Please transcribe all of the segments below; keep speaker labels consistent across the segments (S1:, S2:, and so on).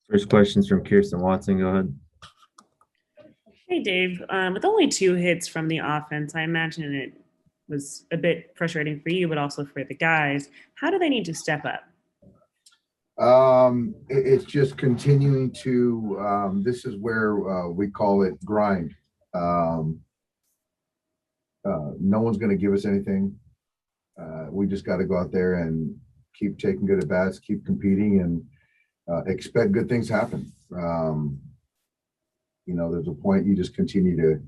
S1: First question's from Kirsten Watson. Go ahead.
S2: Hey, Dave. With only two hits from the offense, I imagine it was a bit frustrating for you, but also for the guys. How do they need to step up?
S3: It's just continuing to. This is where we call it grind. Um, no one's going to give us anything. We just got to go out there and keep taking good at bats, keep competing, and expect good things to happen. There's a point you just continue to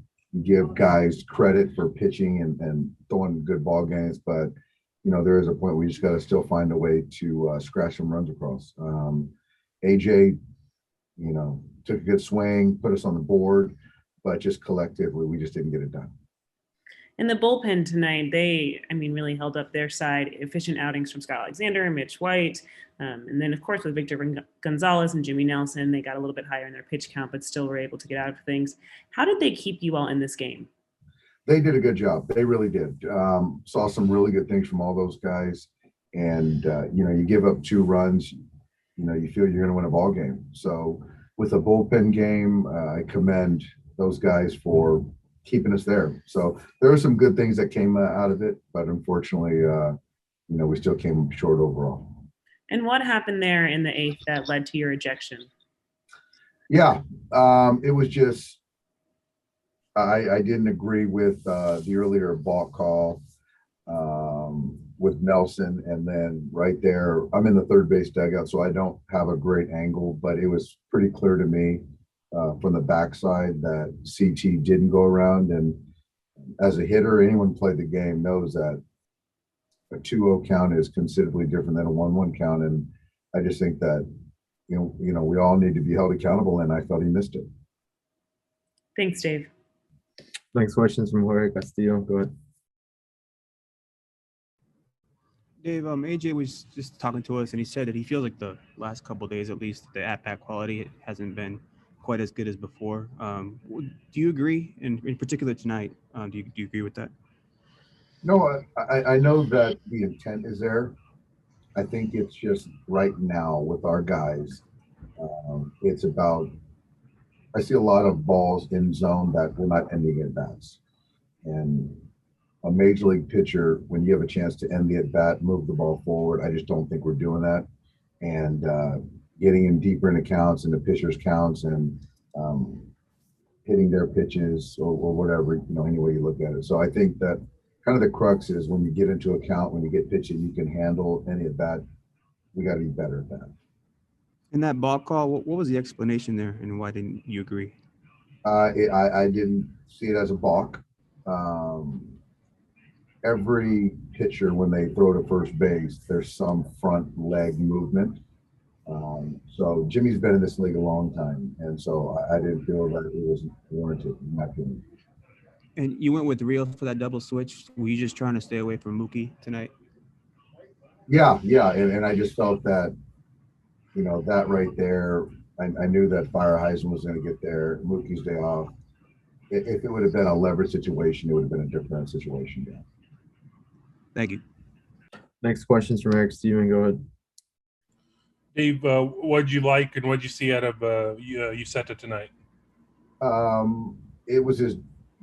S3: give guys credit for pitching and throwing good ball games, but there is a point where you just got to still find a way to scratch some runs across. AJ, took a good swing, put us on the board, but just collectively, we just didn't get it done.
S2: In the bullpen tonight, really held up their side. Efficient outings from Scott Alexander and Mitch White. And then, of course, with Victor Gonzalez and Jimmy Nelson, they got a little bit higher in their pitch count, but still were able to get out of things. How did they keep you all in this game?
S3: They did a good job. They really did. Saw some really good things from all those guys. And, you give up 2 runs, you feel you're going to win a ball game. So with a bullpen game, I commend those guys for keeping us there. So there were some good things that came out of it, but unfortunately, we still came short overall.
S2: And what happened there in the 8th that led to your ejection?
S3: Yeah, it was just I didn't agree with the earlier balk call with Nelson, and then right there, I'm in the third base dugout, so I don't have a great angle, but it was pretty clear to me from the backside that CT didn't go around. And as a hitter, anyone who played the game knows that a 2-0 count is considerably different than a 1-1 count. And I just think that, we all need to be held accountable, and I thought he missed it.
S2: Thanks, Dave.
S1: Next question's from Jorge Castillo. Go ahead.
S4: Dave, AJ was just talking to us, and he said that he feels like the last couple of days, at least, the at-bat quality hasn't been quite as good as before. Do you agree? In particular tonight, do you agree with that?
S3: No, I know that the intent is there. I think it's just right now with our guys, it's about, I see a lot of balls in zone that we're not ending at bats. And a major league pitcher, when you have a chance to end the at bat, move the ball forward, I just don't think we're doing that. And getting in deeper into counts and the pitcher's counts and hitting their pitches or whatever, any way you look at it. So I think that kind of the crux is when you get into a count, when you get pitching, you can handle any at bat. We got to be better at that.
S4: In that ball call, what was the explanation there, and why didn't you agree?
S3: I didn't see it as a balk. Every pitcher, when they throw to first base, there's some front leg movement. So Jimmy's been in this league a long time, and so I didn't feel that it was warranted, in my opinion.
S4: And you went with Rio for that double switch. Were you just trying to stay away from Mookie tonight?
S3: Yeah, and I just felt that, that right there, I knew that Fire Heisman was going to get there. Mookie's day off. If it would have been a leverage situation, it would have been a different situation. Yeah.
S4: Thank you.
S1: Next question's from Eric Steven. Go ahead.
S5: Dave, what'd you like and what'd you see out of Uceta tonight?
S3: It was his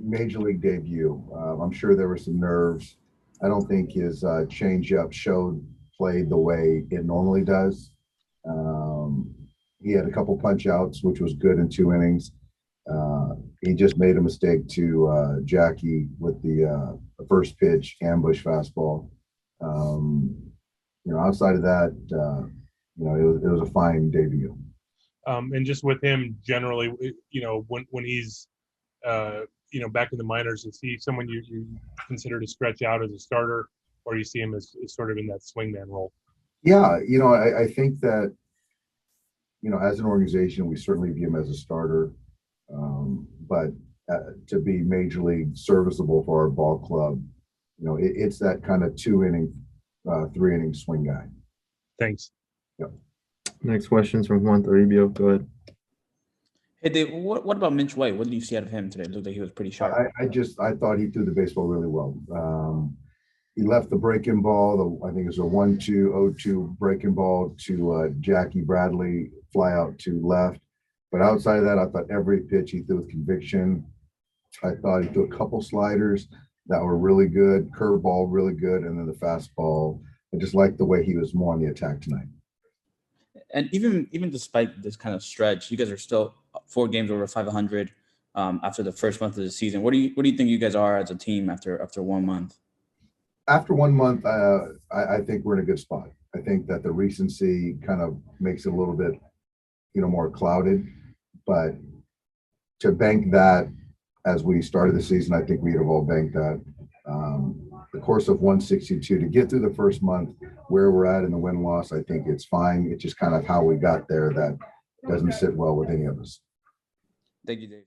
S3: major league debut. I'm sure there were some nerves. I don't think his changeup played the way it normally does. He had a couple punch outs, which was good in 2 innings. He just made a mistake to Jackie with the first pitch ambush fastball. Outside of that, it was a fine debut.
S5: And just with him generally, when he's back in the minors, is he someone you consider to stretch out as a starter, or you see him as sort of in that swingman role?
S3: Yeah, I think that, as an organization, we certainly view him as a starter. But to be major league serviceable for our ball club, it's that kind of 2-inning, 3-inning swing guy.
S5: Thanks.
S3: Yep.
S1: Next question's from Juan Toribio. Go ahead.
S6: Hey, Dave, what about Mitch White? What did you see out of him today? It looked like he was pretty sharp.
S3: I thought he threw the baseball really well. he left the breaking ball. I think it was a 1-2-0-2 breaking ball to Jackie Bradley, fly out to left. But outside of that, I thought every pitch he threw with conviction. I thought he threw a couple sliders that were really good, curveball really good, and then the fastball. I just liked the way he was more on the attack tonight.
S6: And even despite this kind of stretch, you guys are still 4 games over 500 after the first month of the season. What do you think you guys are as a team after 1 month?
S3: After 1 month, I think we're in a good spot. I think that the recency kind of makes it a little bit, more clouded. But to bank that as we started the season, I think we'd have all banked that. The course of 162 to get through the first month, where we're at in the win-loss, I think it's fine. It's just kind of how we got there that doesn't sit well with any of us.
S6: Thank you, Dave.